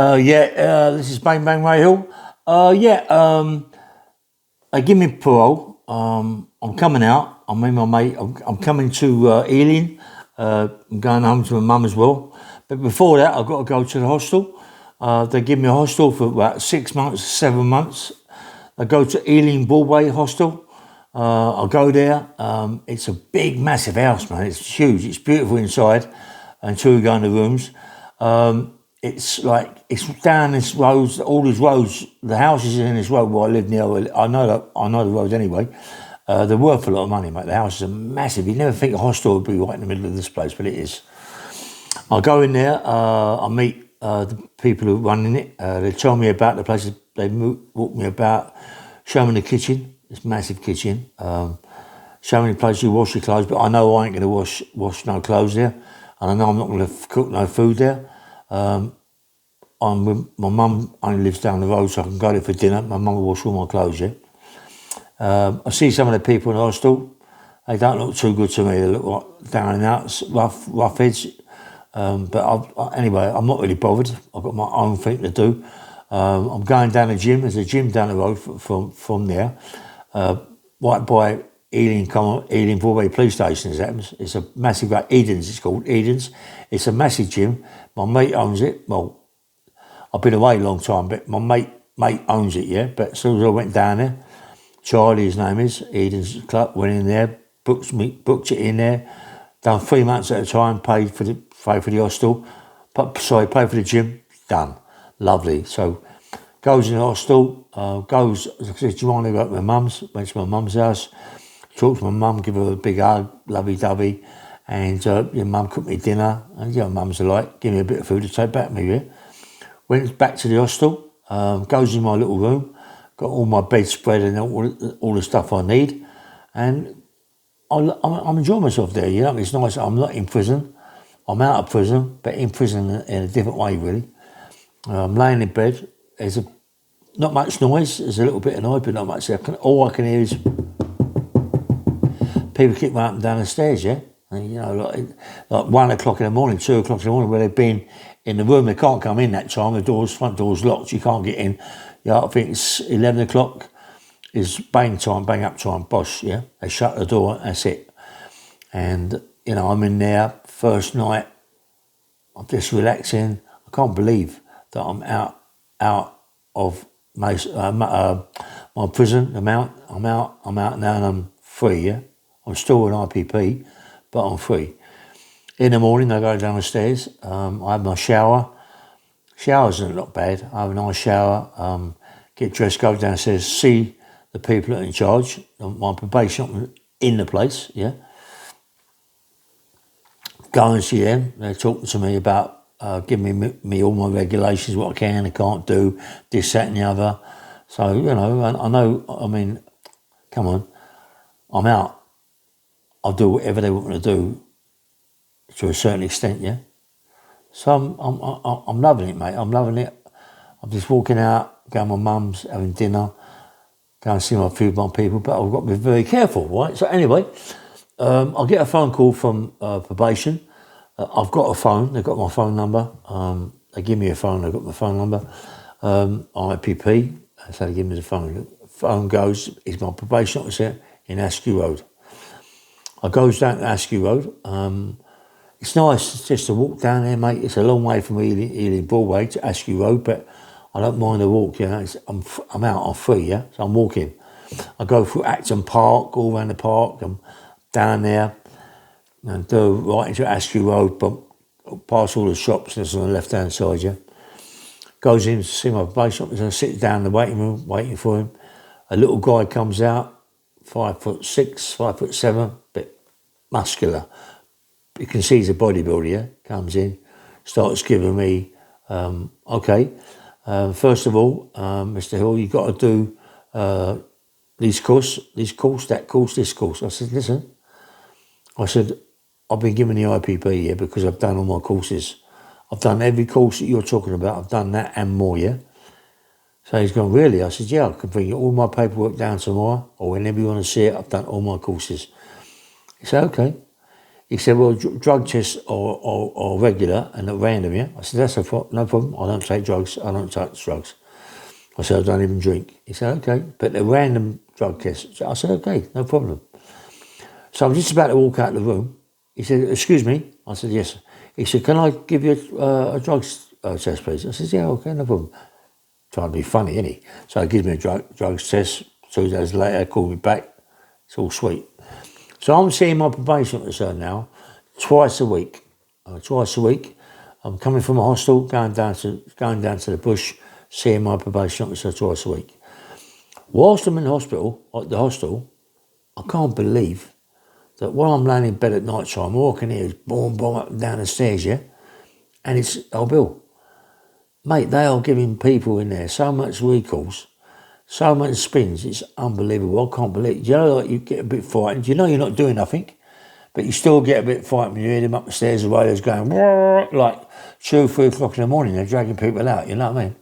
This is Bang Bang Ray Hill. They give me parole. I'm coming out. I'm with my mate. I'm coming to Ealing. I'm going home to my mum as well. But before that, I've got to go to the hostel. They give me a hostel for about 6 months, 7 months. I go to Ealing Broadway Hostel. I'll go there. It's a big, massive house, man. It's huge. It's beautiful inside until you go in the rooms. It's down this roads, all these roads. The houses in this road where I live near. I know the roads anyway. They're worth a lot of money, mate. The houses are massive. You never think a hostel would be right in the middle of this place, but it is. I go in there. I meet the people who are running it. They tell me about the places. They walk me about, show me the kitchen. This massive kitchen. Show me the place you wash your clothes. But I know I ain't going to wash no clothes there, and I know I'm not going to cook no food there. I'm with my mum. Only lives down the road, so I can go there for dinner. My mum will wash all my clothes. Yeah. I see some of the people in the hostel. They don't look too good to me. They look like down and out, rough heads. Anyway, I'm not really bothered. I've got my own thing to do. I'm going down the gym. There's a gym down the road from there, right by Ealing Broadway Police Station. As happens, it's a massive. Eden's. It's called Eden's. It's a massive gym. My mate owns it. Well, I've been away a long time, but my mate owns it. Yeah, but as soon as I went down there, Charlie, his name is, Eden's Club, went in there, booked it in there, done 3 months at a time, paid for the hostel, paid for the gym, done. Lovely. So, goes in the hostel, says, do you want to go to my mum's? Went to my mum's house, talked to my mum, give her a big hug, lovey-dovey, and your mum cooked me dinner, and mum's alike, give me a bit of food to take back with me, yeah. Went back to the hostel, goes in my little room, got all my bedspread and all the stuff I need, and I'm enjoying myself there. It's nice. I'm not in prison. I'm out of prison, but in prison in a different way, really. I'm laying in bed. There's not much noise. There's a little bit of noise, but not much. All I can hear is people keep running up and down the stairs. Yeah, and, like 1 o'clock in the morning, 2 o'clock in the morning, where they've been in the room. They can't come in that time. The front door's locked. You can't get in. I think it's 11 o'clock is bang up time, boss, yeah? They shut the door, that's it. And, I'm in there, first night, I'm just relaxing. I can't believe that I'm out of my prison. I'm out now and I'm free, yeah? I'm still an IPP, but I'm free. In the morning, I go down the stairs, I have my shower. Showers are not bad. I have a nice shower, get dressed, go downstairs, see the people that are in charge, my probation in the place, yeah. Go and see them. They're talking to me about giving me all my regulations, what I can and can't do, this, that and the other. So, I know, come on, I'm out. I'll do whatever they want me to do to a certain extent, yeah. So I'm loving it, mate. I'm loving it. I'm just walking out, going to my mum's, having dinner, going to see my few people, but I've got to be very careful, right? So anyway, I'll get a phone call from probation. I've got a phone. They've got my phone number. They give me a phone. They've got my phone number. IPP. So they give me the phone. The phone goes, is my probation officer in Askew Road. I goes down to Askew Road. It's nice just to walk down there, mate. It's a long way from Ealing Broadway to Askew Road, but I don't mind the walk, I'm out, I'm free, yeah? So I'm walking. I go through Acton Park, all around the park, I'm down there, and go right into Askew Road, but past all the shops, that's on the left-hand side, yeah? Goes in to see my probation officer, sits down in the waiting room, waiting for him. A little guy comes out, 5'6", 5'7", bit muscular. You can see he's a bodybuilder, yeah? Comes in, starts giving me, first of all, Mr. Hill, you've got to do this course, that course, this course. I said, listen, I've been given the IPP, yeah, because I've done all my courses. I've done every course that you're talking about. I've done that and more, yeah? So he's gone, really? I said, yeah, I can bring all my paperwork down tomorrow, or whenever you want to see it, I've done all my courses. He said, okay. He said, well, drug tests are regular and not random, yeah? I said, that's no problem. I don't take drugs. I don't touch drugs. I said, I don't even drink. He said, okay, but they're random drug tests. I said, okay, no problem. So I'm just about to walk out of the room. He said, excuse me. I said, yes. He said, can I give you a drugs test, please? I said, yeah, okay, no problem. Trying to be funny, innit? So he gives me a drugs test. 2 days later, called me back. It's all sweet. So I'm seeing my probation officer now twice a week. I'm coming from a hostel, going down to the bush, seeing my probation officer twice a week. Whilst I'm in hospital, at the hostel, I can't believe that while I'm laying in bed at night time, all I can hear is boom, boom, up and down the stairs, yeah? And it's, oh, Bill, mate, they are giving people in there so much recalls, so much spins, it's unbelievable. I can't believe it. You know, like you get a bit frightened. You know you're not doing nothing, but you still get a bit frightened when you hear them up the stairs, the radio's going, like 2, 3 o'clock in the morning, they're dragging people out, you know what I mean?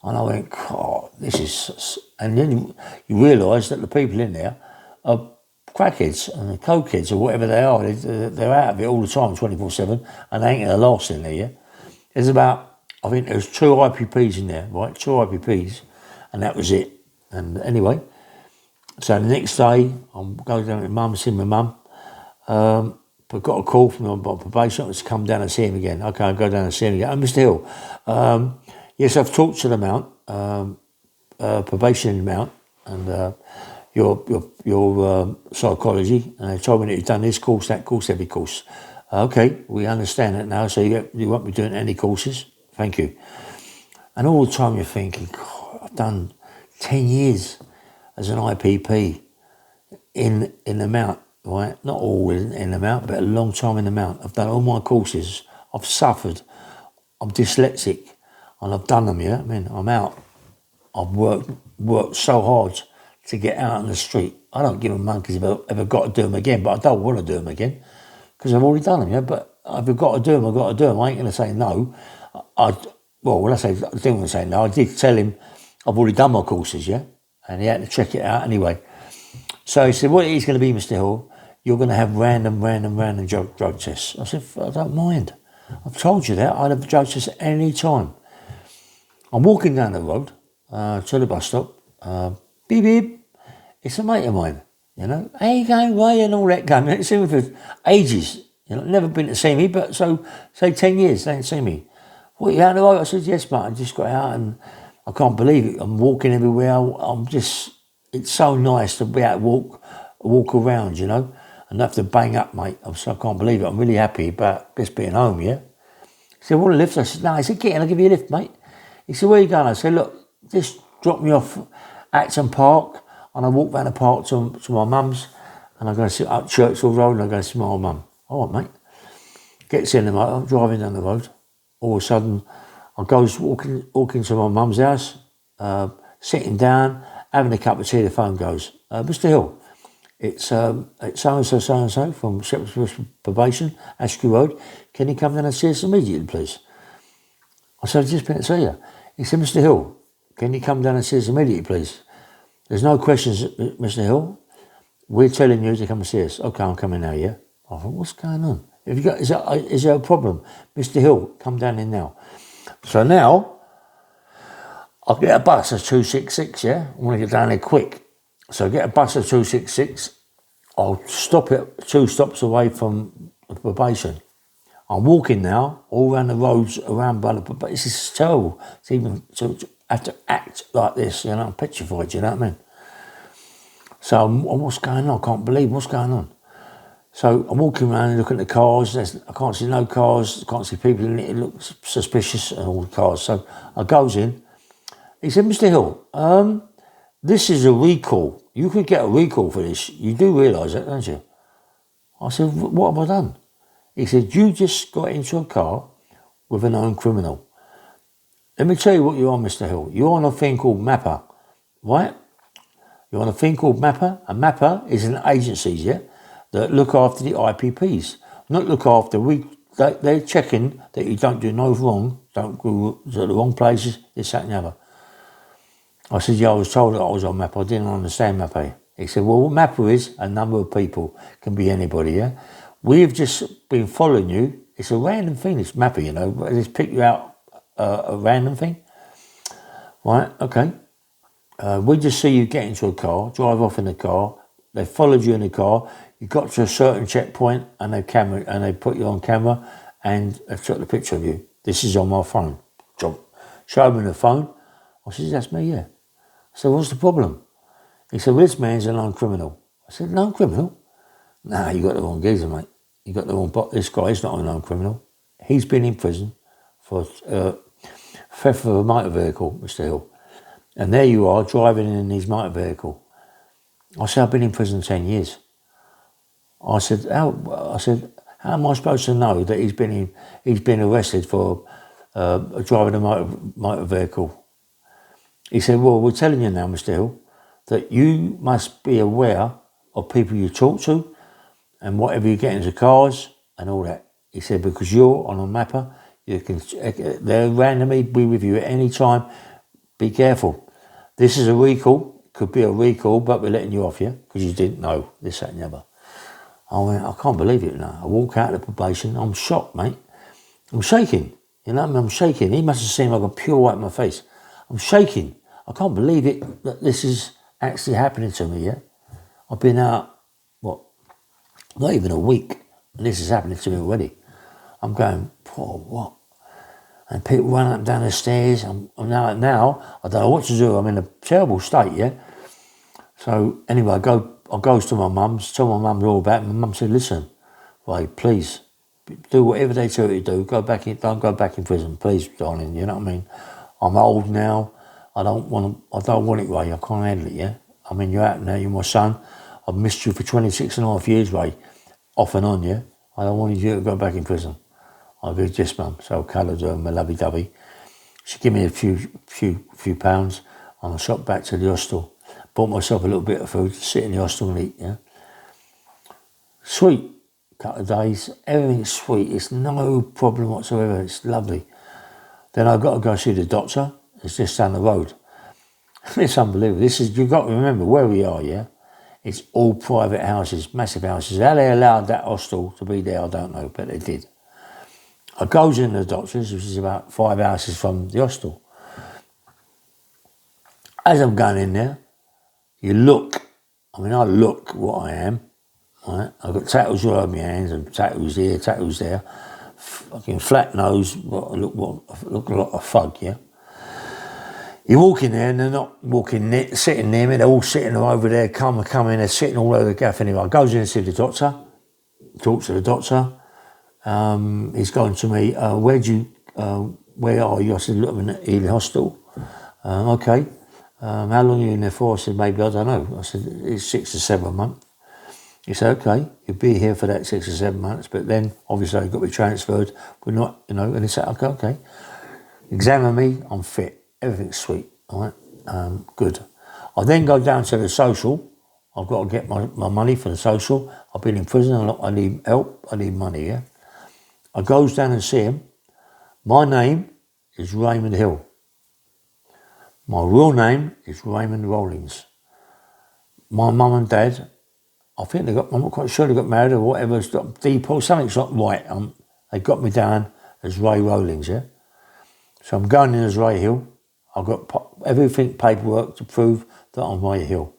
And I went, God, this is... And then you realise that the people in there are crackheads and the cokeheads or whatever they are. They're out of it all the time, 24/7, and they ain't going to last in there, yeah? There's about, I think there's 2 IPPs in there, right? 2 IPPs, and that was it. And anyway, so the next day, I'm going down with mum, see my mum. But got a call from my probation officer to come down and see him again. Okay, I'll go down and see him again. Oh, Mr. Hill, yes, I've talked to the Mount, probation Mount, and your psychology, and they told me that you've done this course, that course, every course. Okay, we understand that now, so you won't be doing any courses. Thank you. And all the time you're thinking, God, I've done 10 years as an IPP in the Mount, right? Not all in the Mount, but a long time in the Mount. I've done all my courses. I've suffered. I'm dyslexic, and I've done them, yeah? I mean, I'm out. I've worked so hard to get out on the street. I don't give a monkeys if I've ever got to do them again, but I don't want to do them again because I've already done them, yeah? But if I've got to do them, I've got to do them. I ain't going to say no. When I say, I didn't want to say no, I did tell him I've already done my courses, yeah? And he had to check it out anyway. So he said, what it is going to be, Mr. Hill, you're going to have random drug tests. I said, I don't mind. I've told you that. I'd have drug tests any time. I'm walking down the road to the bus stop. Beep, beep. It's a mate of mine, you know. How you going, Ray, and all that going. They ain't seen me for ages. You know, never been to see me, but so, say 10 years, they ain't seen me. What, you out on the road? I said, yes, mate. I just got out and I can't believe it. I'm walking everywhere. It's so nice to be able to walk around, you know, and not have to bang up, mate. I can't believe it. I'm really happy about just being home, yeah? He said, want a lift? I said, no. He said, get in, I'll give you a lift, mate. He said, where are you going? I said, look, just drop me off Acton Park, and I walk round the park to my mum's, and I'm going to sit up Churchill Road, and I'm going to see my old mum. All right, mate. Gets in the motor, I'm driving down the road. All of a sudden, I goes walking to my mum's house, sitting down, having a cup of tea. The phone goes, Mr. Hill, it's so-and-so from Shepherd's Bush Probation, Ashby Road. Can you come down and see us immediately, please? I said, I've just been to see you. He said, Mr. Hill, can you come down and see us immediately, please? There's no questions, Mr. Hill. We're telling you to come and see us. Okay, I'm coming now, yeah? I thought, what's going on? Is there a problem? Mr. Hill, come down in now. So now, I'll get a bus of 266, yeah? I want to get down there quick. So I get a bus of 266. I'll stop it 2 stops away from the probation. I'm walking now all around the roads around by the probation. This is terrible to have to act like this, you know? I'm petrified, you know what I mean? So what's going on? I can't believe what's going on. So I'm walking around and looking at the cars. I can't see no cars. I can't see people in it. It looks suspicious and all the cars. So I goes in. He said, Mr. Hill, this is a recall. You could get a recall for this. You do realise that, don't you? I said, what have I done? He said, you just got into a car with a known criminal. Let me tell you what you are, Mr. Hill. You're on a thing called MAPA, right? You're on a thing called MAPA. And MAPA is an agency, yeah, that look after the IPPs. Not look after, they're checking that you don't do no wrong, don't go to the wrong places, this, that and the other. I said, yeah, I was told that I was on MAPA. I didn't understand MAPA. He said, well, what MAPA is a number of people. Can be anybody, yeah? we've just been following you. It's a random thing, this mapper, you know. They just pick you out a random thing. Right, okay. We just see you get into a car, drive off in the car. They followed you in the car. You got to a certain checkpoint and they put you on camera and they took the picture of you. This is on my phone. Show me the phone. I said, that's me, yeah. I said, what's the problem? He said, well, this man's a known criminal. I said, known criminal? Nah, you got the wrong geezer, mate. You got the wrong... This guy's not a known criminal. He's been in prison for theft of a motor vehicle, Mr. Hill. And there you are, driving in his motor vehicle. I said, I've been in prison 10 years. I said, how am I supposed to know that he's been arrested for driving a motor vehicle? He said, well, we're telling you now, Mr. Hill, that you must be aware of people you talk to and whatever you get into cars and all that. He said, because you're on a mapper, they'll randomly be with you at any time. Be careful. This is a recall. Could be a recall, but we're letting you off, yeah? Because you didn't know this, that and the other. I went, I can't believe it now. I walk out of the probation. I'm shocked, mate. I'm shaking. You know what I mean? I'm shaking. He must have seen like a pure white in my face. I'm shaking. I can't believe it that this is actually happening to me, yeah? I've been out, not even a week, and this is happening to me already. I'm going, what? And people run up and down the stairs. I'm now, I don't know what to do. I'm in a terrible state, yeah? So anyway, I goes to my mum's, tell my mum all about it. My mum said, listen, Ray, please, do whatever they tell you to do. Don't go back in prison, please, darling, you know what I mean? I'm old now. I don't want it, Ray. I can't handle it, yeah? I mean, you're out now, you're my son. I've missed you for 26 and a half years, Ray. Off and on, yeah? I don't want you to go back in prison. I go, yes, mum. So I coloured her, my lovey-dovey. She gave me a few pounds and I shot back to the hostel. Bought myself a little bit of food to sit in the hostel and eat, yeah? Sweet. Couple of days. Everything's sweet. It's no problem whatsoever. It's lovely. Then I've got to go see the doctor. It's just down the road. It's unbelievable. You've got to remember where we are, yeah? It's all private houses, massive houses. How they allowed that hostel to be there, I don't know, but they did. I goes in the doctor's, which is about 5 houses from the hostel. As I'm going in there, I look what I am, right? I've got tattoos all over my hands and tattoos here, tattoos there. Fucking flat nose, I look like a thug, yeah? You walk in there and they're not sitting near me, they're all sitting over there, come in, they're sitting all over the gaff anyway. I goes in and see the doctor, talk to the doctor. He's going to me, where are you? I said, look, I'm in the Ealing Hostel. Okay. How long are you in there for? I said, maybe, I don't know. I said, it's 6 to 7 months. He said, okay, you'll be here for that 6 or 7 months, but then obviously you've got to be transferred. We're not, and he said, okay. Examine me, I'm fit. Everything's sweet, all right? Good. I then go down to the social. I've got to get my money for the social. I've been in prison, I need help, I need money, yeah? I goes down and see him. My name is Raymond Hill. My real name is Raymond Rollins. My mum and dad, I'm not quite sure they got married or whatever, something's not right. They got me down as Ray Rollins, yeah? So I'm going in as Ray Hill. I've got everything paperwork to prove that I'm Ray Hill.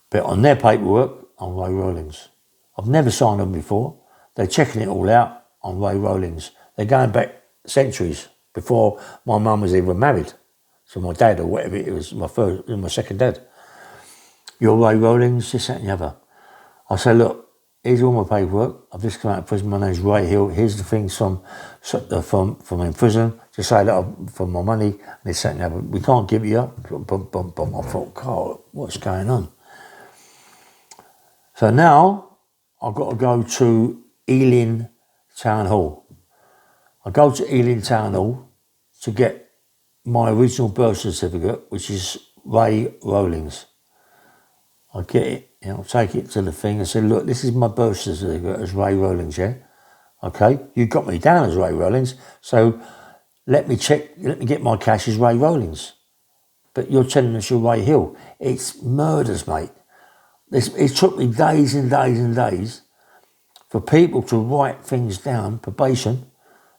But on their paperwork, I'm Ray Rollins. I've never signed them before. They're checking it all out on Ray Rollins. They're going back centuries before my mum was even married. So my dad or whatever it was, my second dad. You're Ray Rollins, this, that and the other. I say, look, here's all my paperwork. I've just come out of prison. My name's Ray Hill. Here's the things from in prison to say that for my money and this, that and the other. We can't give you up. I thought, God, what's going on? So now I've got to go to Ealing Town Hall. I go to Ealing Town Hall to get my original birth certificate, which is Ray Rollins. I get it, I'll take it to the thing and say, look, this is my birth certificate as Ray Rollins, yeah? Okay, you got me down as Ray Rollins, so let me get my cash as Ray Rollins. But you're telling us you're Ray Hill. It's murders, mate. It took me days and days and days for people to write things down, probation,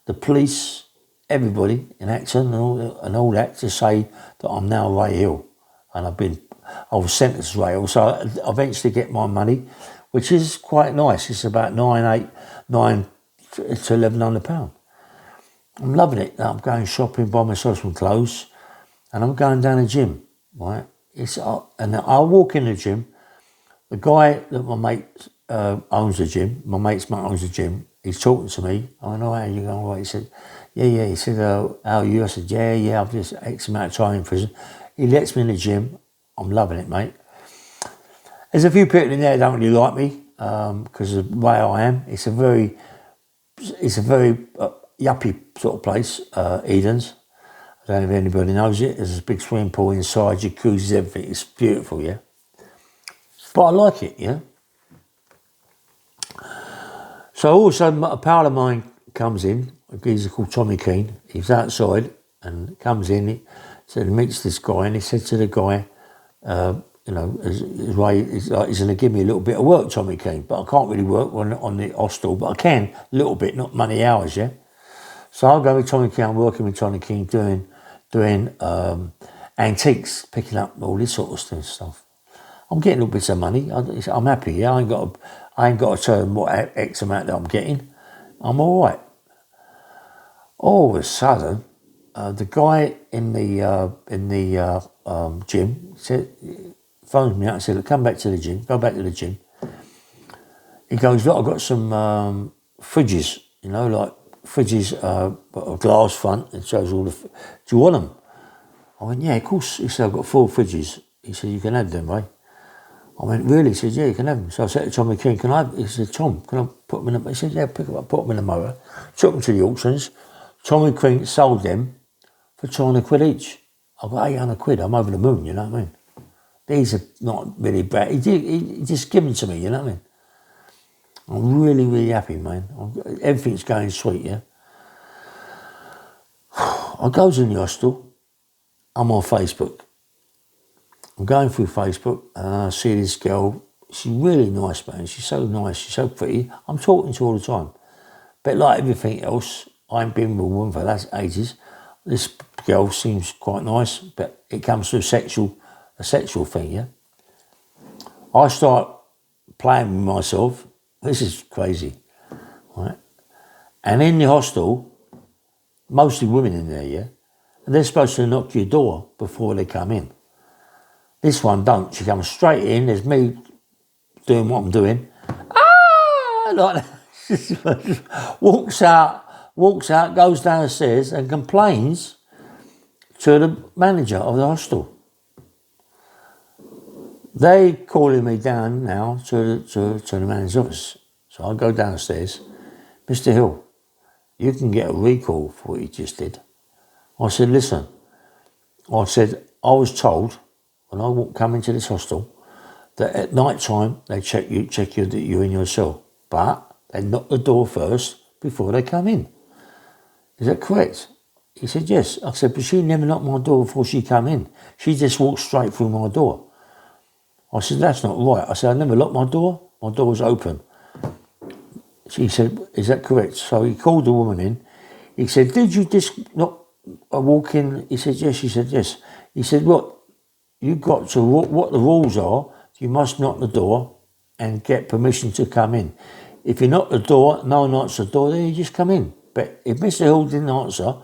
the police, everybody in action and all that to say that I'm now Ray Hill. And I was sentenced to Ray Hill, so I eventually get my money, which is quite nice. It's about £9 to £1,100. I'm loving it. I'm going shopping, buying myself some clothes, and I'm going down the gym, right? And I walk in the gym. The guy that my mate owns the gym, my mate's mate owns the gym, he's talking to me. I know, how you going? Right? He said, yeah. He said, how are you? I said, yeah, I've just X amount of time in prison. He lets me in the gym. I'm loving it, mate. There's a few people in there that don't really like me because of the way I am. It's a very yuppie sort of place, Eden's. I don't know if anybody knows it. There's a big swimming pool inside, jacuzzis, everything. It's beautiful, yeah. But I like it, yeah. So all of a sudden, a pal of mine comes in, a geezer called Tommy Keane. He's outside and comes in. He meets this guy, and he said to the guy, his way, he's going to give me a little bit of work, Tommy Keane, but I can't really work on the hostel, but I can a little bit, not many hours, yeah. So I'll go with Tommy Keane, working with Tommy Keane, doing antiques, picking up all this sort of stuff. I'm getting little bits of money. I'm happy. Yeah, I ain't got to tell them what X amount that I'm getting. I'm all right. All of a sudden, the guy in the gym phones me out and said, "Look, come back to the gym. Go back to the gym." He goes, "Look, I've got some fridges. Like fridges, a glass front. It shows all the. Do you want them?" I went, "Yeah, of course." He said, "I've got 4 fridges." He said, "You can have them, right?" I went, "Really?" He said, "Yeah, you can have them." So I said to Tommy King, he said, "Tom, can I put them in the..." He said, "Yeah, pick them up, put them in the motor." Took them to the auctions. Tommy King sold them for £200 each. I got £800. I'm over the moon, you know what I mean? These are not really bad. He just gave them to me, you know what I mean? I'm really, really happy, man. Everything's going sweet, yeah? I goes in the hostel. I'm on Facebook. I'm going through Facebook and I see this girl. She's really nice, man. She's so nice. She's so pretty. I'm talking to her all the time. But like everything else, I ain't been with a woman for that ages. This girl seems quite nice, but it comes to a sexual thing, yeah? I start playing with myself. This is crazy, right? And in the hostel, mostly women in there, yeah? And they're supposed to knock your door before they come in. This one don't. She comes straight in. There's me doing what I'm doing. Like that. walks out, goes downstairs and complains to the manager of the hostel. They calling me down now to the manager's office. So I go downstairs. "Mr. Hill, you can get a recall for what you just did." I said, "Listen," I was told when I come into this hostel that at night time they check you that you're in your cell, but they knock the door first before they come in. Is that correct? He said, "Yes." I said, "But she never knocked my door before she come in. She just walked straight through my door." I said, "That's not right." I said, "I never locked my door. My door was open." She said, "Is that correct?" So he called the woman in. He said, "Did you just not walk in?" He said, "Yes." She said, "Yes." He said, "What the rules are, you must knock the door and get permission to come in. If you knock the door, no one answers the door, then you just come in. But if Mr. Hill didn't answer,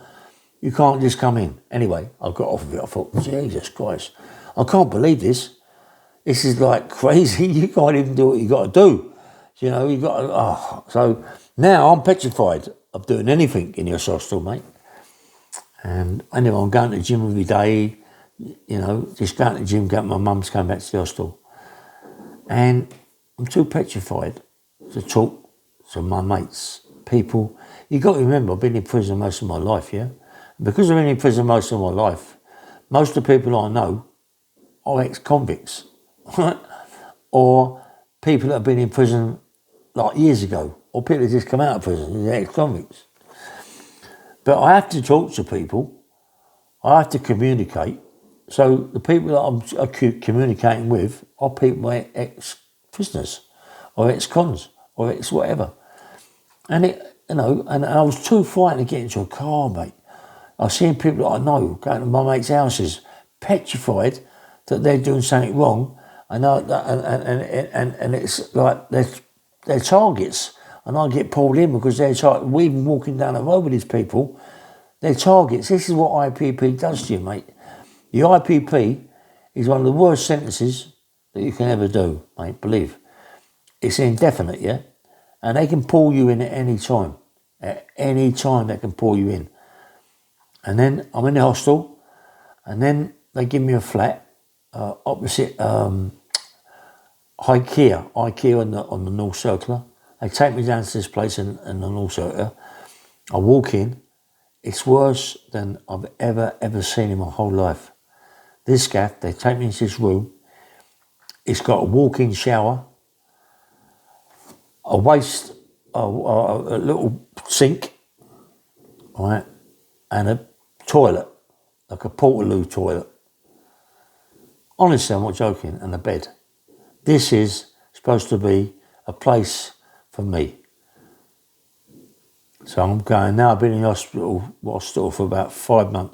you can't just come in." Anyway, I got off of it. I thought, Jesus Christ, I can't believe this. This is like crazy. You can't even do what you got to do. You got to, So now I'm petrified of doing anything in your hostel, mate. And anyway, I'm going to the gym every day. Just going to the gym, my mum's coming back to the hostel. And I'm too petrified to talk to my mates, people. You got to remember, I've been in prison most of my life, yeah? Because I've been in prison most of my life, most of the people I know are ex-convicts, right? Or people that have been in prison like years ago, or people that just come out of prison, they're ex-convicts. But I have to talk to people. I have to communicate. So the people that I'm communicating with are people ex-prisoners or ex-cons or ex-whatever. And and I was too frightened to get into a car, mate. I seen people that I know going to my mates' houses, petrified that they're doing something wrong, and it's like they're targets, and I get pulled in because we've been walking down the road with these people. They're targets. This is what IPP does to you, mate. The IPP is one of the worst sentences that you can ever do, mate. Believe it's indefinite, yeah, and they can pull you in at any time. At any time, they can pull you in. And then I'm in the hostel, and then they give me a flat opposite IKEA on the North Circular. They take me down to this place in the North Circular. I walk in. It's worse than I've ever seen in my whole life. This gaff, they take me into this room. It's got a walk-in shower, a little sink, right, and a toilet, like a Portaloo toilet. Honestly, I'm not joking, and a bed. This is supposed to be a place for me. So I'm going now. I've been in the hospital for about 5 months.